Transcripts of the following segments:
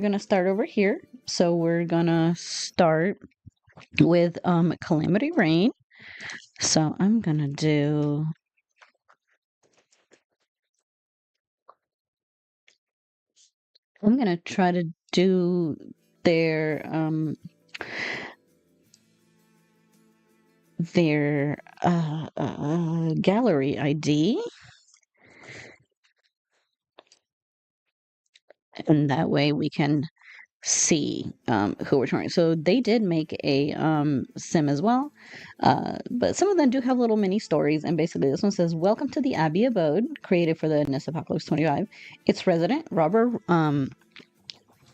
Gonna start over here. So we're gonna start with KalamityRaine. So I'm gonna try to do their gallery ID, and that way we can see who we're touring. So they did make a sim as well, but some of them do have little mini stories. And basically, this one says, "Welcome to the Abbey Abode, created for the NisBuilds Apocalypse 25. Its resident Robert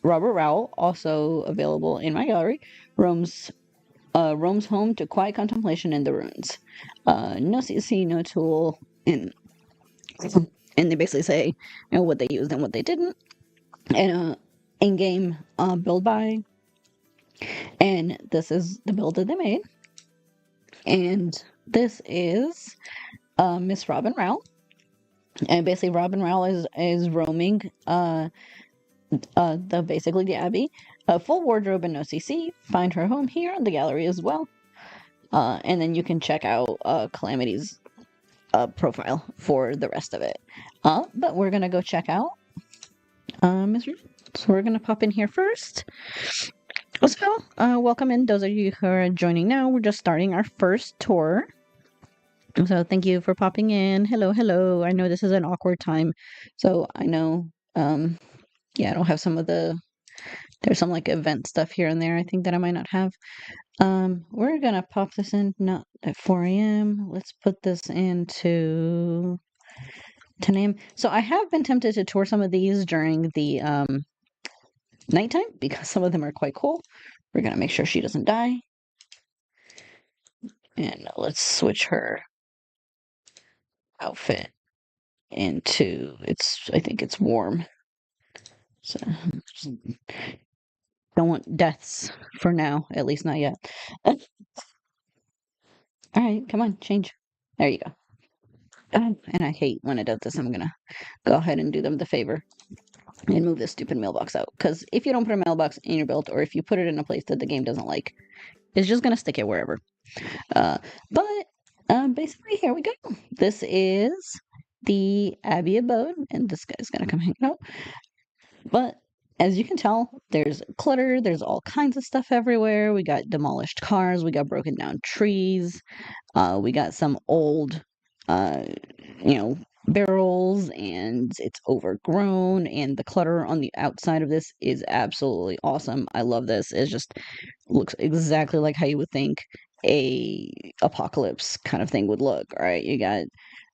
Rowell, also available in my gallery, roams roams home to quiet contemplation in the ruins. No CC, no tool, and they basically say, what they used and what they didn't, and in-game build by." And this is the build that they made. And this is Miss Robin Rowell. And basically Robin Rowell is roaming basically the Abbey. A full wardrobe and no CC. Find her home here on the gallery as well. And then you can check out Calamity's profile for the rest of it. But we're gonna go check out Miss Ruth. So we're gonna pop in here first. So, welcome in those of you who are joining now. We're just starting our first tour. So thank you for popping in. Hello, hello. I know this is an awkward time. So I know, yeah, I don't have there's some like event stuff here and there I think that I might not have. We're gonna pop this in, not at 4 a.m. Let's put this into to name. So I have been tempted to tour some of these during the nighttime because some of them are quite cool. We're gonna make sure she doesn't die. And let's switch her outfit into I think it's warm. So don't want deaths for now, at least not yet. All right, come on, change. There you go. And I hate when it does this. I'm gonna go ahead and do them the favor and move this stupid mailbox out. Because if you don't put a mailbox in your build, or if you put it in a place that the game doesn't like, it's just gonna stick it wherever. But basically, here we go. This is the Abbey Abode, and this guy's gonna come hang out. But as you can tell, there's clutter, there's all kinds of stuff everywhere. We got demolished cars, we got broken down trees, we got some old, uh, barrels, and it's overgrown, and the clutter on the outside of this is absolutely awesome. I love this. It just looks exactly like how you would think a apocalypse kind of thing would look. All right, you got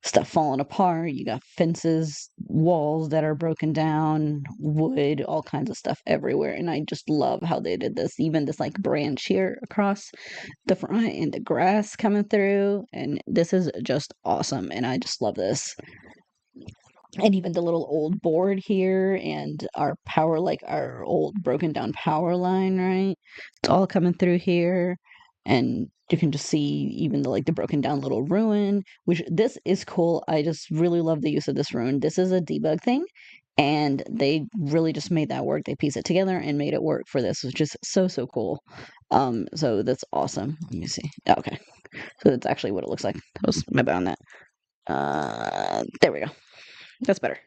stuff falling apart, you got fences, walls that are broken down, wood, all kinds of stuff everywhere. And I just love how they did this. Even this like branch here across the front and the grass coming through, and this is just awesome, and I just love this. And even the little old board here and our power, like our old broken down power line, right? It's all coming through here. And you can just see even the broken down little ruin, which this is cool. I just really love the use of this ruin. This is a debug thing, and they really just made that work. They pieced it together and made it work for this, which is so, so cool. So that's awesome. Let me see. Okay. So that's actually what it looks like. That was my bad on that. There we go. That's better.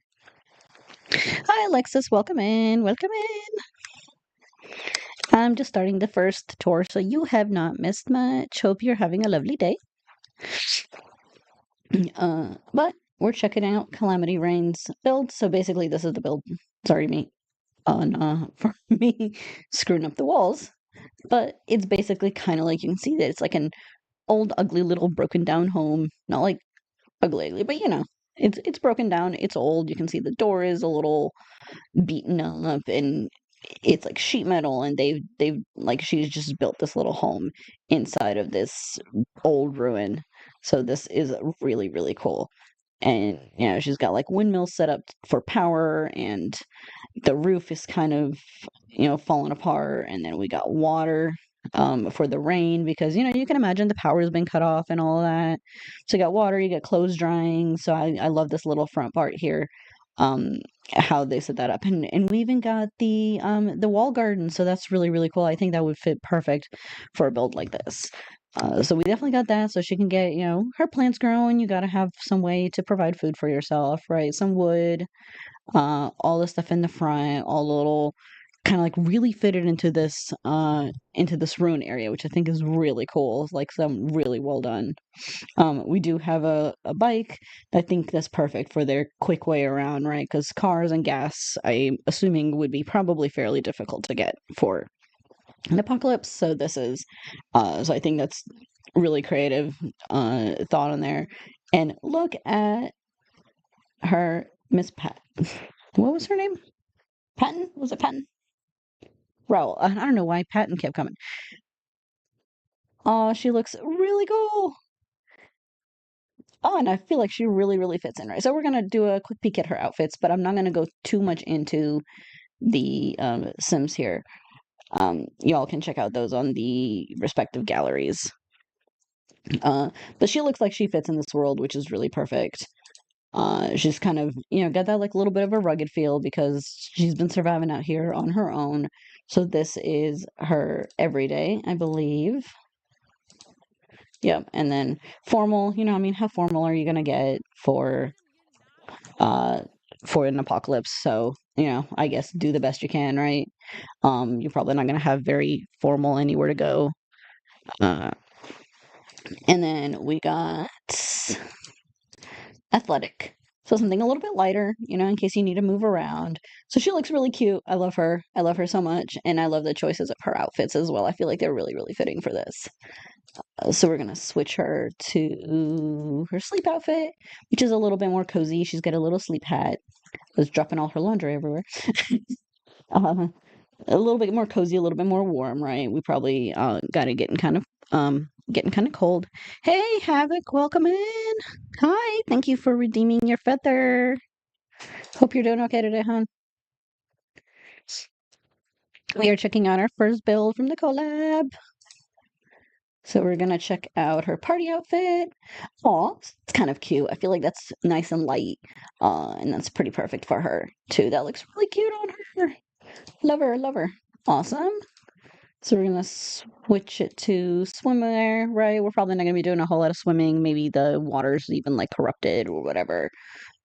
Hi, Alexis. Welcome in. Welcome in. I'm just starting the first tour, so you have not missed much. Hope you're having a lovely day. But we're checking out KalamityRaine's build. So basically, this is the build. Sorry, me on for me screwing up the walls. But it's basically kind of like you can see that it's like an old, ugly little broken down home. Not like ugly, but it's broken down. It's old. You can see the door is a little beaten up, and it's like sheet metal. And they've like she's just built this little home inside of this old ruin. So this is really, really cool. And she's got like windmills set up for power, and the roof is kind of falling apart, and then we got water for the rain, because you can imagine the power has been cut off and all of that. So you got water, you got clothes drying. So I love this little front part here. um, how they set that up. And we even got the wall garden, so that's really, really cool. I think that would fit perfect for a build like this. So we definitely got that, so she can get, her plants growing. You got to have some way to provide food for yourself, right? Some wood, all the stuff in the front, all the little kind of like really fitted into this ruin area, which I think is really cool. It's like some really well done. We do have a bike. I think that's perfect for their quick way around, right? Because cars and gas, I'm assuming, would be probably fairly difficult to get for an apocalypse. So so I think that's really creative thought on there. And look at her, Miss Pat. What was her name? Patton? Was it Patton? Rowell. I don't know why Patton kept coming. Oh, she looks really cool. Oh, and I feel like she really, really fits in, right? So we're gonna do a quick peek at her outfits, but I'm not gonna go too much into the Sims here. Y'all can check out those on the respective galleries. But she looks like she fits in this world, which is really perfect. She's kind of, got that like little bit of a rugged feel because she's been surviving out here on her own. So this is her everyday, I believe. Yep. And then formal, I mean, how formal are you gonna get uh for an apocalypse? So, I guess do the best you can, right? You're probably not gonna have very formal anywhere to go. Uh and then we got athletic. So something a little bit lighter, in case you need to move around. So she looks really cute. I love her. I love her so much. And I love the choices of her outfits as well. I feel like they're really, really fitting for this. So we're going to switch her to her sleep outfit, which is a little bit more cozy. She's got a little sleep hat. That's dropping all her laundry everywhere. uh, a little bit more cozy, a little bit more warm, right? We probably got it getting kind of cold. Hey, Havoc, welcome in. Hi, thank you for redeeming your feather. Hope you're doing okay today, hon. We are checking out our first build from the collab. So we're gonna check out her party outfit. Aw, it's kind of cute. I feel like that's nice and light. And that's pretty perfect for her too. That looks really cute on her. Love her, love her. Awesome. So we're gonna switch it to swimwear, right? We're probably not gonna be doing a whole lot of swimming. Maybe the water's even like corrupted or whatever.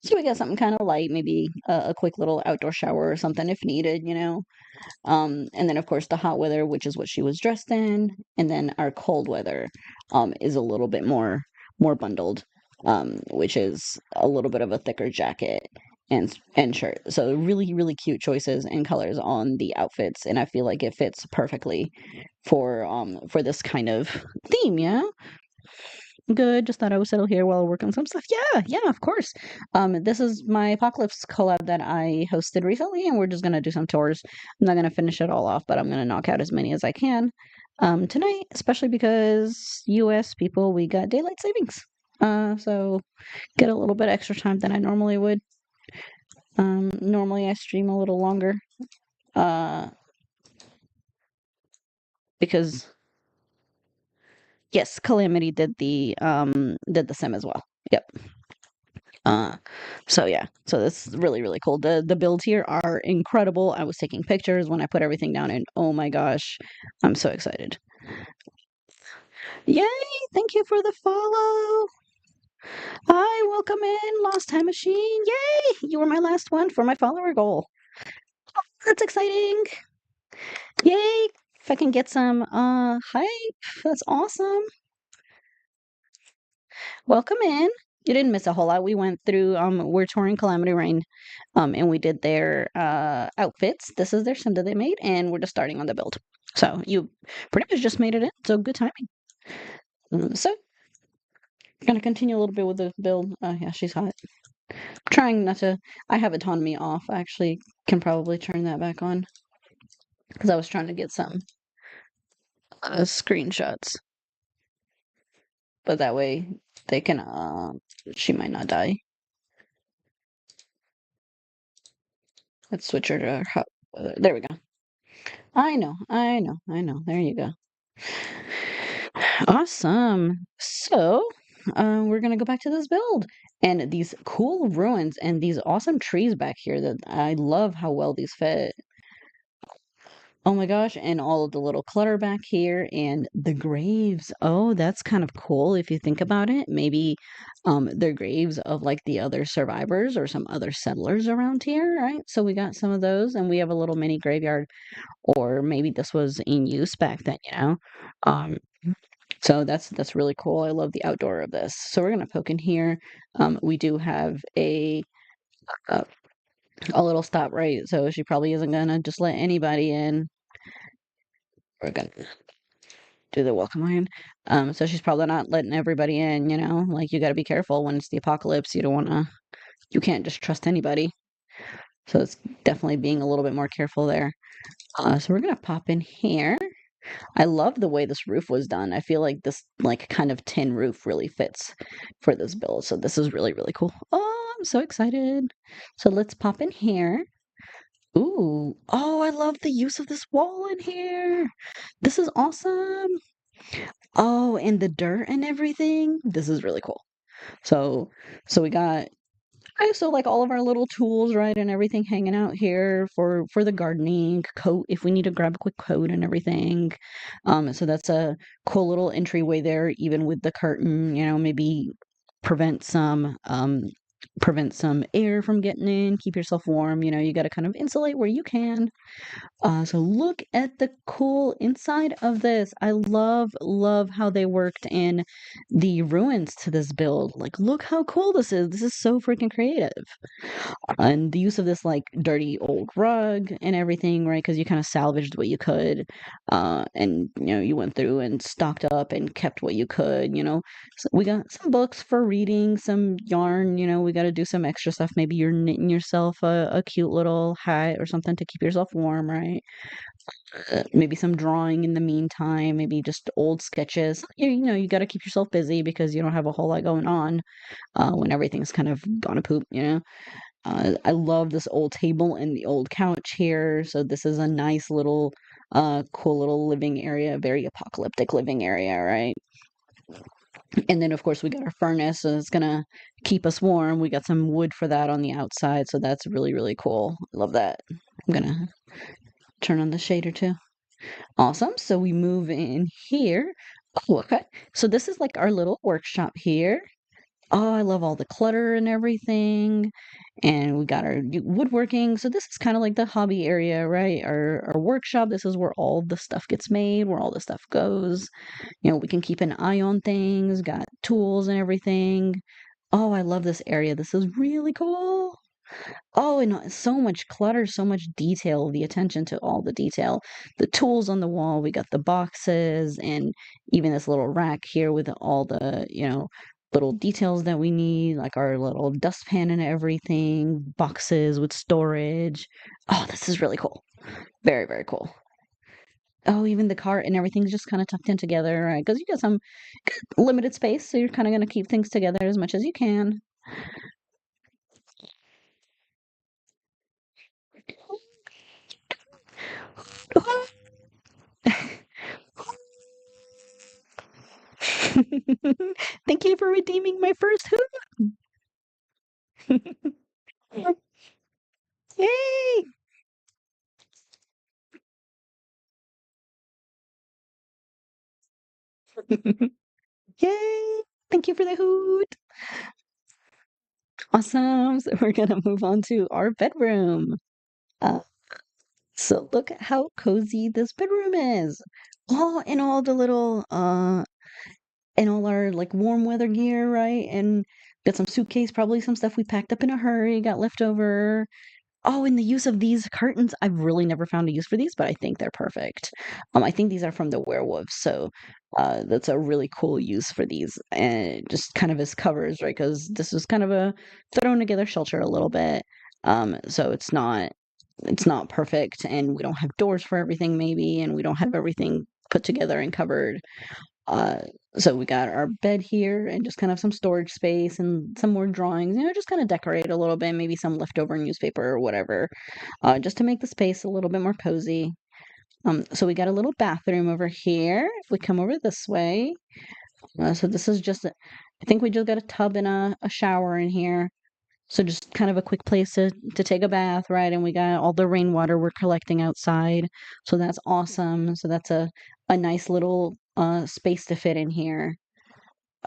So we got something kind of light, maybe a quick little outdoor shower or something if needed, And then of course the hot weather, which is what she was dressed in, and then our cold weather, is a little bit more bundled, which is a little bit of a thicker jacket and shirt. So really, really cute choices and colors on the outfits, and I feel like it fits perfectly for this kind of theme, yeah. Good. Just thought I would settle here while I work on some stuff. Yeah, yeah, of course. This is my Apocalypse collab that I hosted recently, and we're just gonna do some tours. I'm not gonna finish it all off, but I'm gonna knock out as many as I can tonight, especially because US people, we got daylight savings. So get a little bit extra time than I normally would. Normally I stream a little longer. Uh, because yes, Calamity did the sim as well. Yep. Uh, so yeah, so this is really, really cool. The builds here are incredible. I was taking pictures when I put everything down, and oh my gosh, I'm so excited. Yay! Thank you for the follow. Hi, welcome in, Lost Time Machine. Yay! You were my last one for my follower goal. Oh, that's exciting. Yay! If I can get some hype, that's awesome. Welcome in. You didn't miss a whole lot. We went through we're touring KalamityRaine, and we did their outfits. This is their sim that they made, and we're just starting on the build. So you pretty much just made it in. So good timing. So gonna continue a little bit with the build. Yeah, she's hot. Trying not to. I have autonomy off. I actually can probably turn that back on because I was trying to get some screenshots, but that way they can. She might not die. Let's switch her to hot. There we go. I know, I know, I know. There you go. Awesome. So, we're gonna go back to this build. And these cool ruins and these awesome trees back here that I love how well these fit. Oh my gosh, and all of the little clutter back here and the graves. Oh, that's kind of cool if you think about it. Maybe they're graves of like the other survivors or some other settlers around here, right? So we got some of those and we have a little mini graveyard, or maybe this was in use back then, you know. Um so that's really cool. I love the outdoor of this. So we're gonna poke in here. We do have a a little stop right, so she probably isn't gonna just let anybody in. We're gonna do the welcome line. So she's probably not letting everybody in, you know? Like, you gotta be careful when it's the apocalypse. You can't just trust anybody. So it's definitely being a little bit more careful there. So we're gonna pop in here. I love the way this roof was done. I feel like this, like, kind of tin roof really fits for this build. So this is really, really cool. Oh, I'm so excited. So let's pop in here. Ooh. Oh, I love the use of this wall in here. This is awesome. Oh, and the dirt and everything. This is really cool. So, so we got so like all of our little tools, right, and everything hanging out here for the gardening coat if we need to grab a quick coat and everything. So that's a cool little entryway there, even with the curtain, you know, maybe prevent some um prevent some air from getting in, keep yourself warm, you know, you got to kind of insulate where you can. So look at the cool inside of this. I love how they worked in the ruins to this build. Like, look how cool this is. This is so freaking creative. And the use of this like dirty old rug and everything, right? Because you kind of salvaged what you could, and you know you went through and stocked up and kept what you could. You know, so we got some books for reading, some yarn. You know, we got to do some extra stuff. Maybe you're knitting yourself a cute little hat or something to keep yourself warm, right? Maybe some drawing in the meantime. Maybe just old sketches. You know, you got to keep yourself busy because you don't have a whole lot going on when everything's kind of gone to poop. You know. I love this old table and the old couch here. So this is a nice little, cool little living area, very apocalyptic living area, right? And then of course we got our furnace, so it's gonna keep us warm. We got some wood for that on the outside, so that's really, really cool. Love that. I'm gonna turn on the shader too. Awesome. So we move in here. Oh, okay. So this is like our little workshop here. Oh, I love all the clutter and everything. And we got our woodworking. So this is kind of like the hobby area, right? Our workshop. This is where all the stuff gets made, where all the stuff goes. You know, we can keep an eye on things, got tools and everything. Oh, I love this area. This is really cool. Oh, and so much clutter, so much detail, the attention to all the detail. The tools on the wall, we got the boxes and even this little rack here with all the, you know, little details that we need, like our little dustpan and everything, boxes with storage. Oh, this is really cool. Very, very cool. Oh, even the cart and everything's just kind of tucked in together, right? Because you got some limited space, so you're kind of going to keep things together as much as you can. Thank you for redeeming my first hoop. Yay! Yay! Thank you for the hoot. Awesome. So we're gonna move on to our bedroom. Uh, so look at how cozy this bedroom is. Oh, and all the little and all our like warm weather gear, right? And got some suitcase, probably some stuff we packed up in a hurry, got left over. Oh, and the use of these curtains, I've really never found a use for these, but I think they're perfect. I think these are from the werewolves, so that's a really cool use for these, and just kind of as covers, right? Because this is kind of a thrown together shelter a little bit, so it's not perfect, and we don't have doors for everything, maybe, and we don't have everything put together and covered. Uh, so we got our bed here and just kind of some storage space and some more drawings, you know, just kind of decorate a little bit, maybe some leftover newspaper or whatever, just to make the space a little bit more cozy. So we got a little bathroom over here. If we come over this way, So this is just, I think we just got a tub and a shower in here. So just kind of a quick place to take a bath, right? And we got all the rainwater we're collecting outside. So that's awesome. So that's a nice little space to fit in here.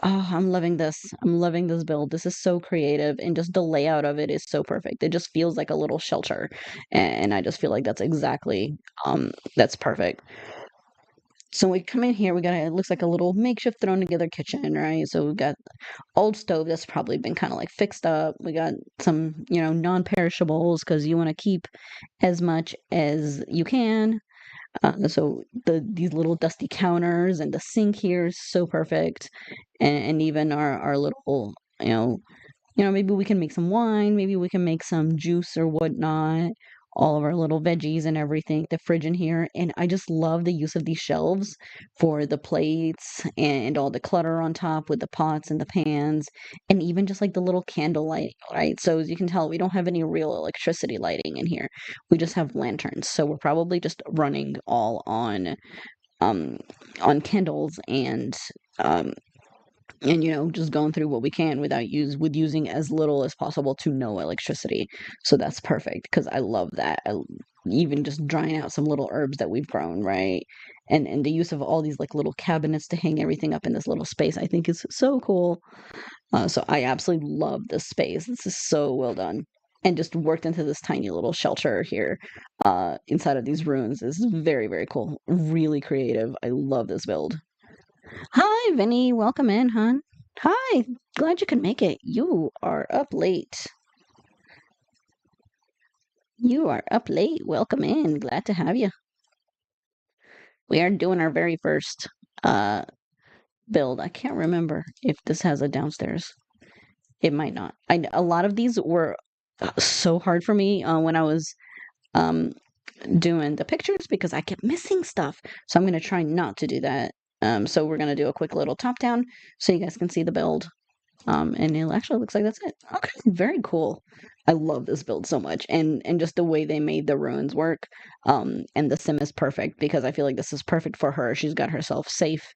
Oh, I'm loving this. I'm loving this build. This is so creative and just the layout of it is so perfect. It just feels like a little shelter. And I just feel like that's exactly that's perfect. So we come in here, we got it looks like a little makeshift thrown together kitchen, right? So we've got old stove that's probably been kind of like fixed up. We got some, non-perishables because you want to keep as much as you can. So these little dusty counters and the sink here is so perfect, and even our little, maybe we can make some wine, maybe we can make some juice or whatnot. All of our little veggies and everything, the fridge in here. And I just love the use of these shelves for the plates and all the clutter on top with the pots and the pans, and even just like the little candle lighting, right? So as you can tell, we don't have any real electricity lighting in here. We just have lanterns. So we're probably just running all um on candles um and just going through what we can with using as little as possible to no electricity. So that's perfect because I love that. Even just drying out some little herbs that we've grown, right? And the use of all these like little cabinets to hang everything up in this little space, I think is so cool. So I absolutely love this space. This is so well done. And just worked into this tiny little shelter here inside of these ruins is very, very cool. Really creative. I love this build. Hi, Vinny. Welcome in, hon. Hi. Glad you could make it. You are up late. You are up late. Welcome in. Glad to have you. We are doing our very first uh build. I can't remember if this has a downstairs. It might not. A lot of these were so hard for me when I was um doing the pictures because I kept missing stuff. So I'm going to try not to do that. So we're going to do a quick little top down so you guys can see the build. And it actually looks like that's it. Okay, very cool. I love this build so much, and just the way they made the ruins work. And the sim is perfect because I feel like this is perfect for her. She's got herself safe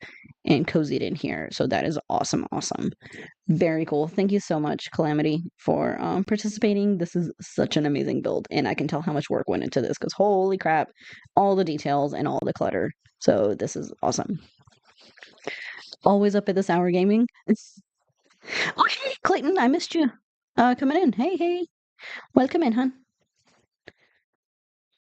and cozied in here, so that is awesome, awesome. Very cool. Thank you so much, Calamity, for participating. This is such an amazing build, and I can tell how much work went into this because holy crap, all the details and all the clutter. So this is awesome. Always up at this hour gaming. Oh, hey, Clayton, I missed you. Coming in. Hey, hey. Welcome in, hon.